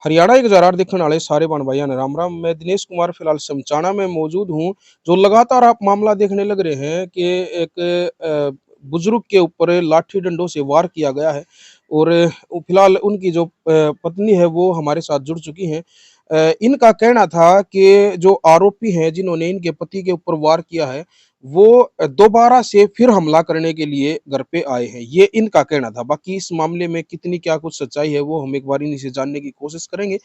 हरियाणा एक जरार देखने वाले सारे बहन भाइयों ने राम राम। मैं दिनेश कुमार फिलहाल समचाना में मौजूद हूँ। जो लगातार आप मामला देखने लग रहे हैं कि एक बुजुर्ग के ऊपर लाठी डंडों से वार किया गया है और फिलहाल उनकी जो पत्नी है वो हमारे साथ जुड़ चुकी हैं। इनका कहना था कि जो आरोपी हैं जिन्होंने इनके पति के ऊपर वार किया है वो दोबारा से फिर हमला करने के लिए घर पे आए हैं, ये इनका कहना था। बाकी इस मामले में कितनी क्या कुछ सच्चाई है वो हम एक बार इन्हीं से जानने की कोशिश करेंगे।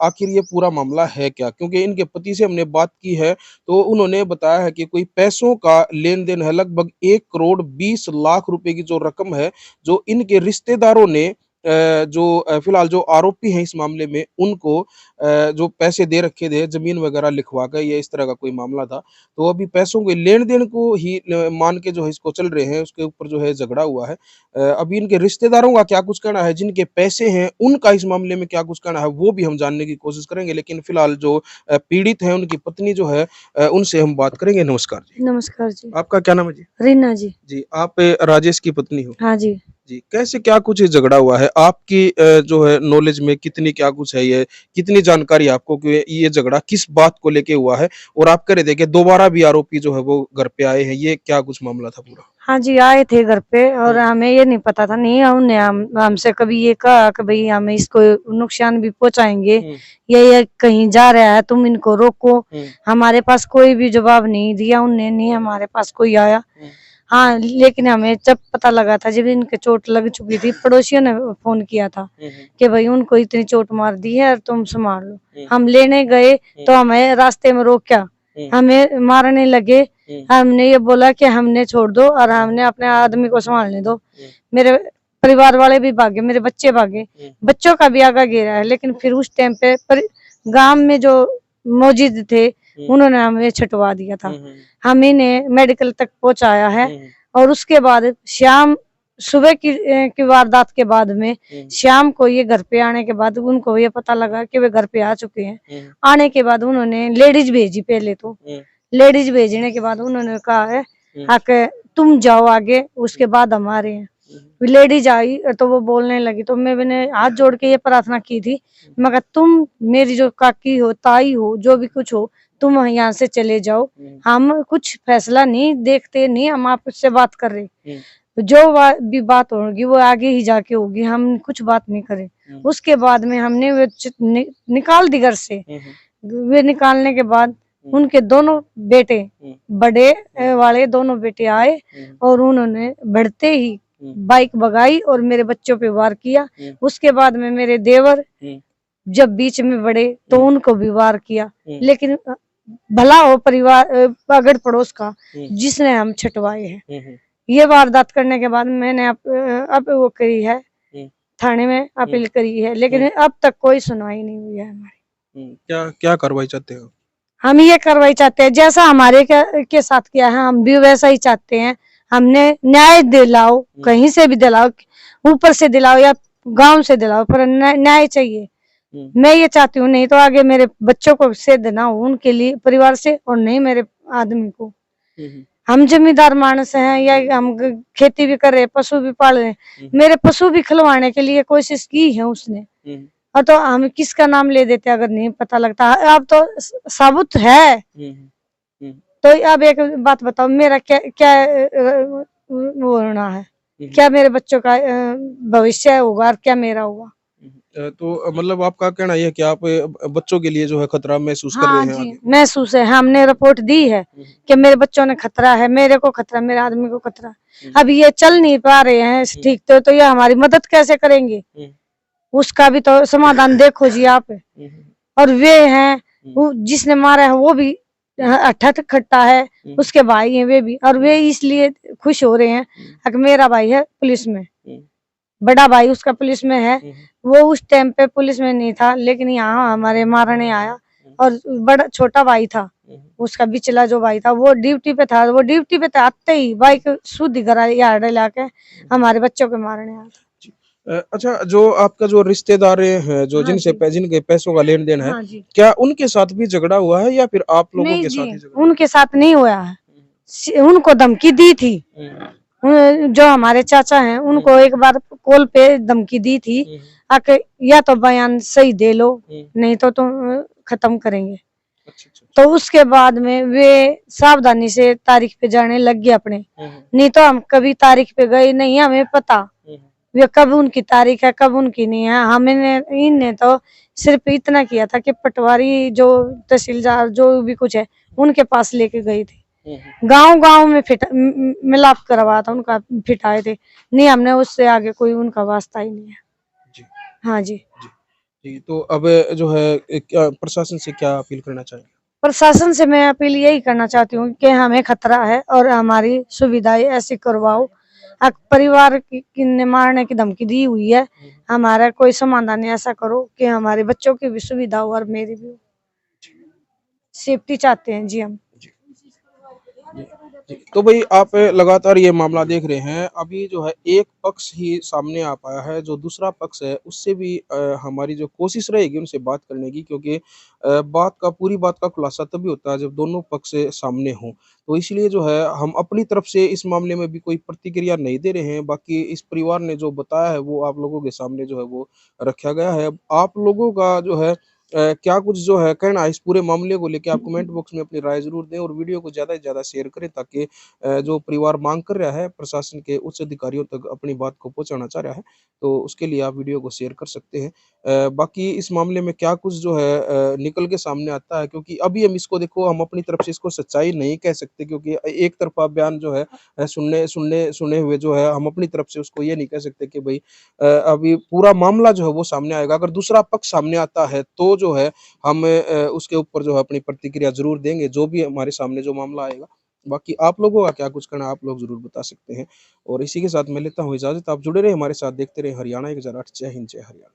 आखिर ये पूरा मामला है क्या? क्योंकि इनके पति से हमने बात की है तो उन्होंने बताया है कि कोई पैसों का लेन-देन है, लगभग 1 करोड़ 20 लाख रुपए की जो रकम है, जो इनके रिश्तेदारों ने जो फिलहाल जो आरोपी हैं इस मामले में उनको जो पैसे दे रखे थे, ज़मीन वगैरह लिखवा के, ये इस तरह का कोई मामला था। तो अभी पैसों के लेन-देन को ही मान के जो है इसको चल रहे हैं, उसके ऊपर जो है झगड़ा हुआ है। अभी इनके रिश्तेदारों का क्या कुछ कहना है, जिनके पैसे हैं, उनका इस मामले में क्या कुछ कहना है, वो भी हम जानने की कोशिश करेंगे। लेकिन फिलहाल जो पीड़ित हैं, उनकी पत्नी जो है उनसे हम बात करेंगे। नमस्कार जी। नमस्कार जी। आपका क्या नाम है जी? रीना जी। जी, आप राजेश की पत्नी हो? हाँ जी। जी, कैसे क्या कुछ झगड़ा हुआ है? आपकी जो है नॉलेज में कितनी क्या कुछ है ये? कितनी जानकारी है आपको कि ये झगड़ा किस बात को लेके हुआ है? और आप कह रहे थे कि दोबारा भी आरोपी जो है वो घर पे आए हैं, ये क्या कुछ मामला था पूरा? हाँ जी, आए थे घर पे और हमें ये नहीं पता था, नहीं उन्होंने हमसे कभी ये कहा कि भाई हमें इसको नुकसान भी पहुंचाएंगे या ये कहीं जा रहा है तुम इनको रोको। हमारे पास कोई भी जवाब नहीं दिया उनने, नहीं हमारे पास कोई आया। हाँ, लेकिन हमें जब पता लगा था, जब इनके चोट लग चुकी थी, पड़ोसियों ने फोन किया था कि भाई उनको इतनी चोट मार दी है और तुम संभाल लो। हम लेने गए तो हमें रास्ते में रोका, हमें मारने लगे। हमने ये बोला कि हमने छोड़ दो और हमने अपने आदमी को संभालने दो। मेरे परिवार वाले भी भागे, मेरे बच्चे भागे, बच्चों का भी आगा घेरा है। लेकिन फिर उस टाइम पे गांव में जो मौजूद थे उन्होंने हमें छुटवा दिया था। हम इन्हें मेडिकल तक पहुंचाया है और उसके बाद शाम सुबह की वारदात के बाद में शाम को ये घर पे आने के बाद उनको ये पता लगा कि वे घर पे आ चुके हैं। आने के बाद उन्होंने लेडीज भेजी, पहले तो लेडीज भेजने के बाद उन्होंने कहा है कि तुम जाओ आगे, उसके बाद हम आ रहे हैं। लेडीज आई तो वो बोलने लगी तो मैंने हाथ जोड़ के ये प्रार्थना की थी, मगर तुम मेरी जो काकी हो, ताई हो, जो भी कुछ हो, तुम यहाँ से चले जाओ। हम कुछ फैसला नहीं देखते, नहीं हम आपसे बात कर रहे, जो भी बात होगी वो आगे ही जाके होगी, हम कुछ बात नहीं करें। उसके बाद में हमने वे निकाल दी घर से। वे निकालने के बाद उनके दोनों बेटे, बड़े वाले दोनों बेटे आए और उन्होंने बढ़ते ही बाइक भगाई और मेरे बच्चों पे वार किया। उसके बाद में मेरे देवर जब बीच में बढ़े तो उनको भी वार किया। लेकिन भला हो परिवार अगड़ पड़ोस का जिसने हम छुटवाए हैं। ये वारदात करने के बाद मैंने अब वो करी है, थाने में अपील करी है, लेकिन अब तक कोई सुनवाई नहीं हुई है हमारी। क्या क्या कार्रवाई चाहते हो? हम ये कार्रवाई चाहते हैं जैसा हमारे के साथ किया है, हम भी वैसा ही चाहते हैं। हमने न्याय दिलाओ, कहीं से भी दिलाओ, ऊपर से दिलाओ या गांव से दिलाओ, पर न्याय चाहिए। मैं ये चाहती हूँ, नहीं तो आगे मेरे बच्चों को सेध ना हो उनके लिए परिवार से, और नहीं मेरे आदमी को। हम जमींदार मानस हैं या हम खेती भी कर रहे, पशु भी पाल रहे, मेरे पशु भी खिलवाने के लिए कोशिश की है उसने। और तो हम किसका नाम ले देते अगर नहीं पता लगता। अब तो साबुत है। तो अब एक बात बताओ, मेरा क्या क्या वो होना है, क्या मेरे बच्चों का भविष्य होगा और क्या मेरा होगा। तो मतलब आपका कहना यह है कि आप बच्चों के लिए जो है खतरा महसूस कर रहे हैं आगे? महसूस है, हमने रिपोर्ट दी है कि मेरे बच्चों ने खतरा है, मेरे को खतरा, मेरे आदमी को खतरा। अब ये चल नहीं पा रहे हैं ठीक, तो ये हमारी मदद कैसे करेंगे? उसका भी तो समाधान देखो जी आप। और वे हैं जिसने मारा है वो भी अठठ खट्टा है, उसके भाई हैं वे भी, और वे इसलिए खुश हो रहे हैं कि मेरा भाई है पुलिस में, बड़ा भाई उसका पुलिस में है। वो उस टाइम पे पुलिस में नहीं था, लेकिन यहाँ हमारे मारने आया। और बड़ा छोटा भाई था उसका, बिचला जो भाई था वो ड्यूटी पे था, वो ड्यूटी पे आते ही बाइक शुद्ध यार्ड लाके हमारे बच्चों के मारने आया था। अच्छा, जो आपका जो रिश्तेदार हैं जो जिनके पैसों का लेन देन है, क्या उनके साथ भी झगड़ा हुआ है या फिर आप लोगों के साथ ही झगड़ा? उनके साथ नहीं हुआ है, उनको धमकी दी थी। जो हमारे चाचा हैं उनको एक बार कॉल पे धमकी दी थी आके या तो बयान सही दे लो, हम्म। नहीं तो तुम खत्म करेंगे। अच्छा अच्छा। तो उसके बाद में वे सावधानी से तारीख पे जाने लग गए अपने। नहीं तो हम कभी तारीख पे गए नहीं, हमें पता वे कब उनकी तारीख है कब उनकी नहीं है। हमने इनने तो सिर्फ इतना किया था कि पटवारी जो तहसीलदार जो भी कुछ है उनके पास लेके गई थी, गांव गांव में मिलाप करवा था उनका, फिटाए थे। नहीं, हमने उससे आगे कोई उनका वास्ता ही नहीं है। जी हाँ जी। जी जी। तो अब जो है क्या प्रशासन से क्या अपील करना चाहेंगे? प्रशासन से मैं अपील यही करना चाहती हूँ कि हमें खतरा है और हमारी सुविधाएं ऐसी करवाओ। परिवार ने मारने की धमकी दी हुई है, हमारा कोई समाधान ऐसा करो कि हमारे बच्चों की भी सुविधा हो और मेरी भी। सेफ्टी चाहते हैं जी हम। जी जी जी। तो भाई आप लगातार ये मामला देख रहे हैं, अभी जो है एक पक्ष ही सामने आ पाया है, जो दूसरा पक्ष है उससे भी हमारी जो कोशिश रहेगी उनसे बात करने की, क्योंकि पूरी बात का खुलासा तभी होता है जब दोनों पक्ष सामने हों। तो इसलिए जो है हम अपनी तरफ से इस मामले में भी कोई प्रतिक्रिया नहीं दे रहे हैं, बाकी इस परिवार ने जो बताया है वो आप लोगों के सामने जो है वो रखा गया है। अब आप लोगों का जो है क्या कुछ जो है कहना है इस पूरे मामले को लेके, आप कमेंट बॉक्स में अपनी राय ज़रूर दें और वीडियो को ज़्यादा से ज़्यादा शेयर करें, ताकि जो परिवार मांग कर रहा है प्रशासन के उच्च अधिकारियों तक अपनी बात को पहुंचाना चाह रहा है, तो उसके लिए आप वीडियो को शेयर कर सकते हैं। बाकी इस मामले में क्या कुछ जो है निकल के सामने आता है, क्योंकि अभी हम इसको देखो हम अपनी तरफ से इसको सच्चाई नहीं कह सकते, क्योंकि एक तरफा बयान जो है सुने हुए जो है हम अपनी तरफ से उसको ये नहीं कह सकते कि भाई अभी पूरा मामला जो है वो सामने आएगा। अगर दूसरा पक्ष सामने आता है तो जो है हम उसके ऊपर जो है अपनी प्रतिक्रिया ज़रूर देंगे, जो भी हमारे सामने जो मामला आएगा। बाकी आप लोगों का क्या कुछ कहना है, आप लोग ज़रूर बता सकते हैं। और इसी के साथ मैं लेता हूँ इजाज़त, आप जुड़े रहे हमारे साथ, देखते रहे हरियाणा 1008। जय हिंद, जय हरियाणा।